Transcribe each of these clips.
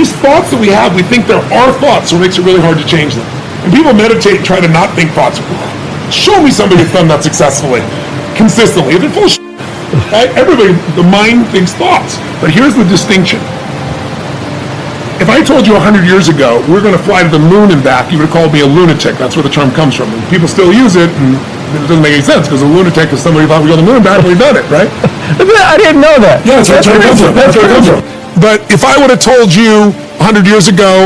These thoughts that we have, we think they're our thoughts, so it makes it really hard to change them. And people meditate and try to not think thoughts. Show me somebody that's done that successfully, consistently. They're full of shit. Everybody, the mind thinks thoughts. But here's the distinction. If I told you 100 years ago we're going to fly to the moon and back, you would have called me a lunatic. That's where the term comes from. And people still use it, and it doesn't make any sense because a lunatic is somebody who thought we go to the moon and back and we've done it, right? I didn't know that. Yeah, that's where it comes from. That's where it comes from. But if I would have told you 100 years ago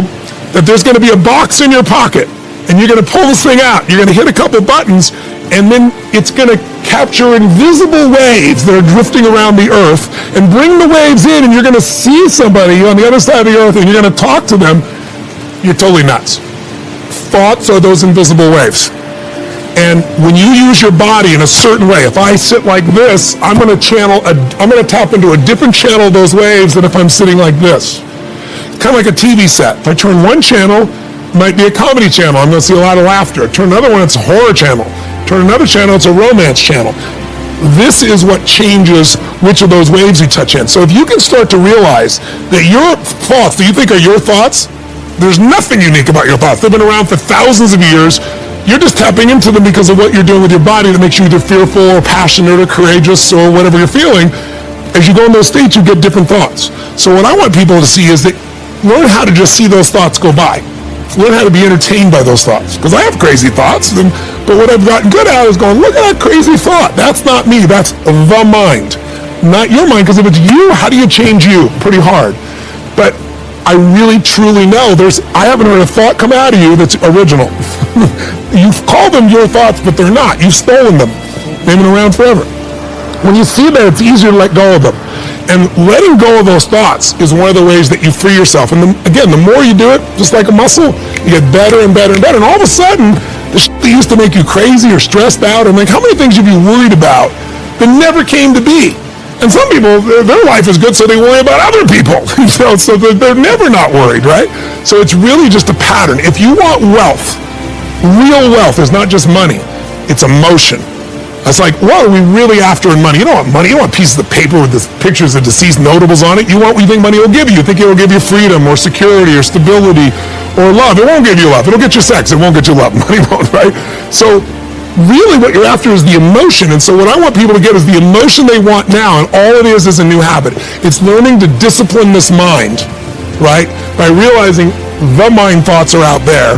that there's going to be a box in your pocket and you're going to pull this thing out, you're going to hit a couple buttons, and then it's going to capture invisible waves that are drifting around the earth and bring the waves in, and you're going to see somebody on the other side of the earth and you're going to talk to them, you're totally nuts. Thoughts are those invisible waves. And when you use your body in a certain way, if I sit like this, I'm going to tap into a different channel of those waves than if I'm sitting like this. It's kind of like a TV set. If I turn one channel, it might be a comedy channel. I'm going to see a lot of laughter. Turn another one, it's a horror channel. Turn another channel, it's a romance channel. This is what changes which of those waves you touch in. So if you can start to realize that your thoughts that you think are your thoughts, there's nothing unique about your thoughts. They've been around for thousands of years. You're just tapping into them because of what you're doing with your body that makes you either fearful or passionate or courageous or whatever you're feeling. As you go in those states, you get different thoughts. So what I want people to see is that learn how to just see those thoughts go by. Learn how to be entertained by those thoughts. Because I have crazy thoughts, but what I've gotten good at is going, look at that crazy thought. That's not me. That's the mind. Not your mind, because if it's you, how do you change you? Pretty hard. But I really, truly know I haven't heard a thought come out of you that's original. You've called them your thoughts, but they're not. You've stolen them. They've been around forever. When you see that, it's easier to let go of them. And letting go of those thoughts is one of the ways that you free yourself. And again, the more you do it, just like a muscle, you get better and better and better. And all of a sudden, the shit that used to make you crazy or stressed out, and like, how many things have you worried about that never came to be? And some people, their life is good, so they worry about other people. So they're never not worried, right? So it's really just a pattern. If you want wealth, real wealth is not just money, it's emotion. It's like, what are we really after in money? You don't want money. You don't want pieces of paper with the pictures of deceased notables on it. You want what you think money will give you. You think it will give you freedom or security or stability or love. It won't give you love. It'll get you sex. It won't get you love. Money won't, right? So really what you're after is the emotion. And so what I want people to get is the emotion they want now, and all it is a new habit. It's learning to discipline this mind, right? By realizing the mind thoughts are out there,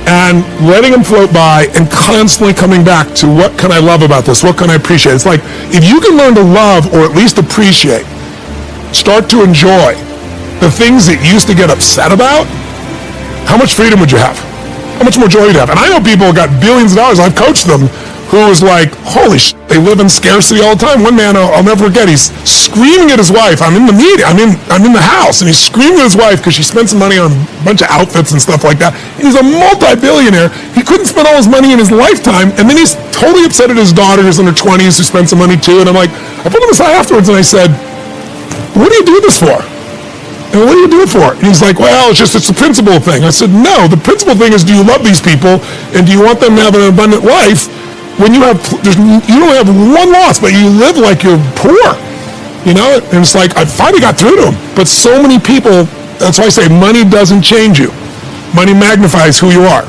and letting them float by and constantly coming back to what can I love about this? What can I appreciate? It's like, if you can learn to love or at least appreciate, start to enjoy the things that you used to get upset about, how much freedom would you have? How much more joy would you have? And I know people who got billions of dollars. I've coached them who was like, holy shit, they live in scarcity all the time. One man, I'll never forget, he's screaming at his wife. I'm in the meeting, I'm in the house, and he's screaming at his wife because she spent some money on a bunch of outfits and stuff like that. And he's a multi-billionaire. He couldn't spend all his money in his lifetime, and then he's totally upset at his daughter who's in her 20s who spent some money too. And I'm like, I pulled him aside afterwards and I said, what do you do this for? And what do you do it for? And he's like, well, it's a principle thing. I said, no, the principle thing is, do you love these people, and do you want them to have an abundant life? When you don't have one loss, but you live like you're poor, you know? And it's like, I finally got through to him. But so many people, that's why I say money doesn't change you. Money magnifies who you are.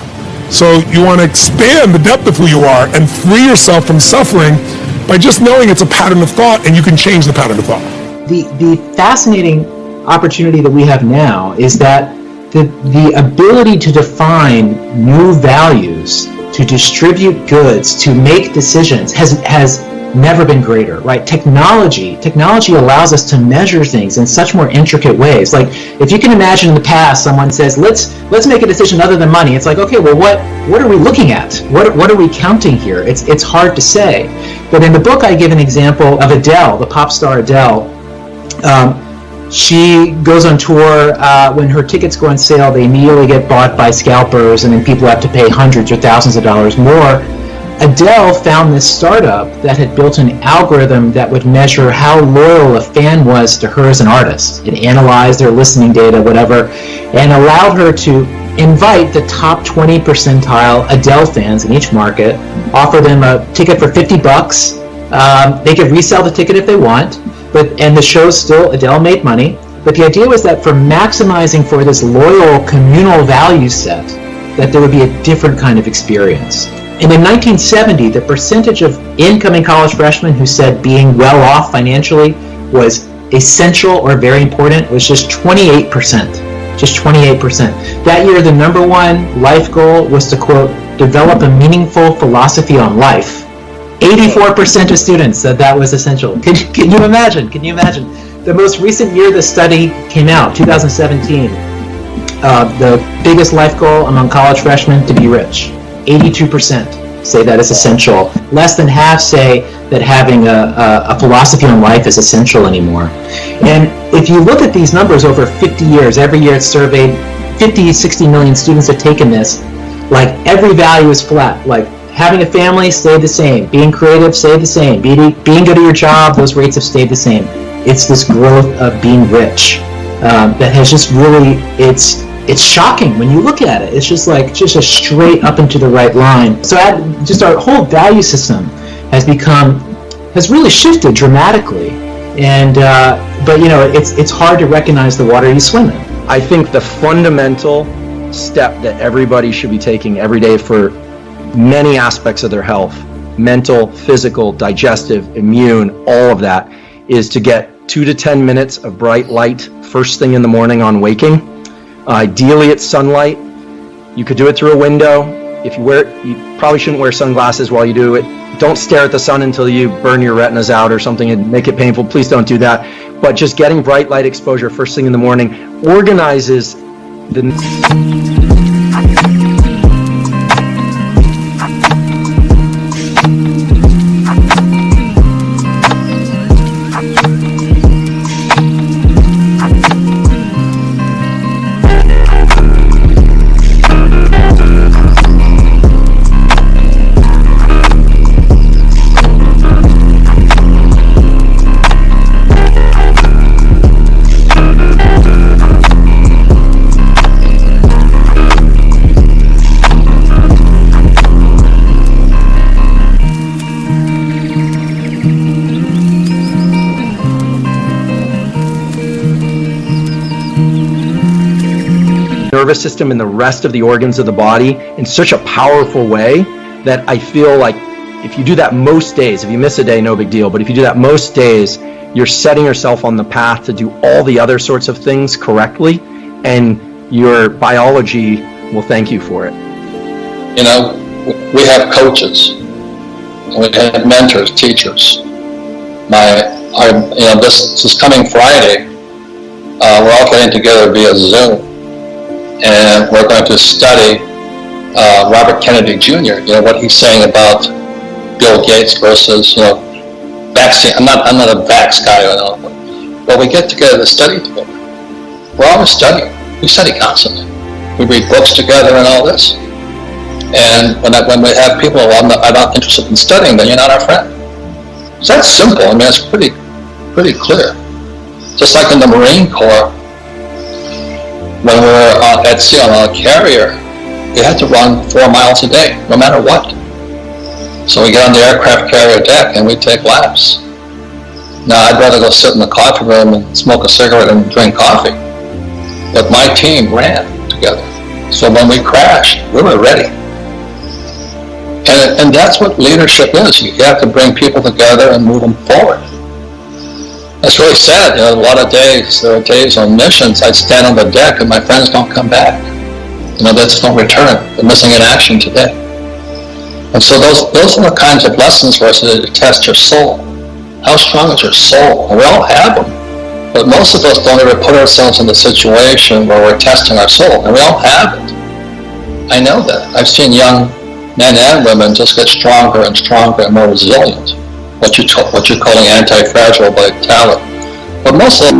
So you want to expand the depth of who you are and free yourself from suffering by just knowing it's a pattern of thought, and you can change the pattern of thought. The fascinating opportunity that we have now is that the ability to define new values, to distribute goods, to make decisions has never been greater, right? Technology allows us to measure things in such more intricate ways. Like, if you can imagine in the past, someone says, let's make a decision other than money. It's like, okay, well, what are we looking at? What are we counting here? It's hard to say. But in the book, I give an example of Adele, the pop star Adele. She goes on tour. When her tickets go on sale, they immediately get bought by scalpers, and then people have to pay hundreds or thousands of dollars more. Adele found this startup that had built an algorithm that would measure how loyal a fan was to her as an artist. It analyzed their listening data, whatever, and allowed her to invite the top 20 percentile Adele fans in each market, offer them a ticket for $50. They could resell the ticket if they want. And the show still, Adele made money, But the idea was that for maximizing for this loyal communal value set, that there would be a different kind of experience. And in 1970, the percentage of incoming college freshmen who said being well off financially was essential or very important was just 28%. Just 28%. That year, the number one life goal was to, quote, develop a meaningful philosophy on life. 84% of students said that was essential. Can you imagine? Can you imagine? The most recent year the study came out, 2017, the biggest life goal among college freshmen, to be rich. 82% say that is essential. Less than half say that having a philosophy on life is essential anymore. And if you look at these numbers over 50 years, every year it's surveyed, 50, 60 million students have taken this, like every value is flat. Like having a family stayed the same, being creative stayed the same, being good at your job, those rates have stayed the same. It's this growth of being rich that has just really, it's shocking when you look at it. It's just like just a straight up and to the right line. So just our whole value system has really shifted dramatically. And but it's hard to recognize the water you swim in. I think the fundamental step that everybody should be taking every day for many aspects of their health, mental, physical, digestive, immune, all of that, is to get 2 to 10 minutes of bright light first thing in the morning on waking. Ideally it's sunlight. You could do it through a window. If you probably shouldn't wear sunglasses while you do it. Don't stare at the sun until you burn your retinas out or something and make it painful. Please don't do that. But just getting bright light exposure first thing in the morning organizes the nervous system and the rest of the organs of the body in such a powerful way that I feel like if you do that most days, if you miss a day, no big deal, but if you do that most days, you're setting yourself on the path to do all the other sorts of things correctly, and your biology will thank you for it. We have coaches, we have mentors, teachers. This coming Friday, we're all getting together via Zoom, and we're going to study Robert Kennedy Jr., what he's saying about Bill Gates versus, vaccine. I'm not a vax guy, but we get together to study together. We're always studying. We study constantly. We read books together and all this. And when we have people, I'm not interested in studying, then you're not our friend. So that's simple. It's pretty clear. Just like in the Marine Corps, when we were at sea on a carrier, you had to run 4 miles a day, no matter what. So we get on the aircraft carrier deck and we take laps. Now I'd rather go sit in the coffee room and smoke a cigarette and drink coffee. But my team ran together. So when we crashed, we were ready. And that's what leadership is. You have to bring people together and move them forward. It's really sad. A lot of days, there are days on missions, I'd stand on the deck and my friends don't come back. They just don't return. They're missing in action today. And so those are the kinds of lessons for us to test your soul. How strong is your soul? And we all have them. But most of us don't ever put ourselves in the situation where we're testing our soul. And we all have it. I know that. I've seen young men and women just get stronger and stronger and more resilient. What you're calling anti-fragile vitality. But most of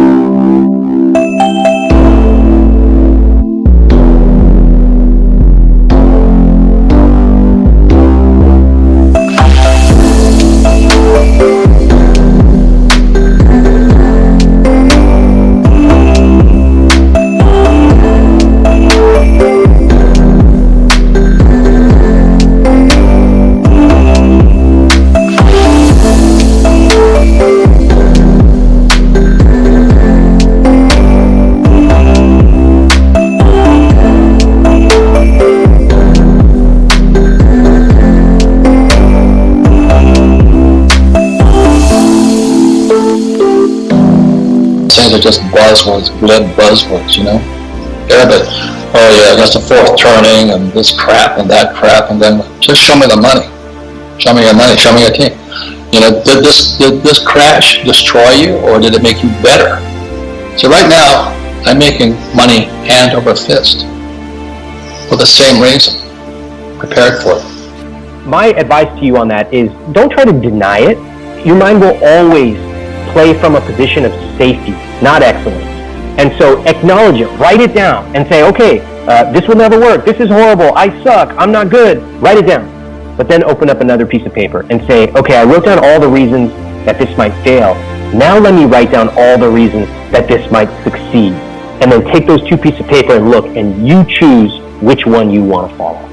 are just buzzwords, glib buzzwords, you know. Everybody, oh yeah, that's the fourth turning and this crap and that crap, and then just show me the money. Show me your money, show me your team. You know, did this crash destroy you, or did it make you better? So right now, I'm making money hand over fist for the same reason. Prepared for it. My advice to you on that is don't try to deny it. Your mind will always play from a position of safety, not excellence. And so acknowledge it, write it down, and say, okay, this will never work, this is horrible, I suck, I'm not good. Write it down. But then open up another piece of paper and say, okay, I wrote down all the reasons that this might fail. Now let me write down all the reasons that this might succeed. And then take those two pieces of paper and look, and you choose which one you want to follow.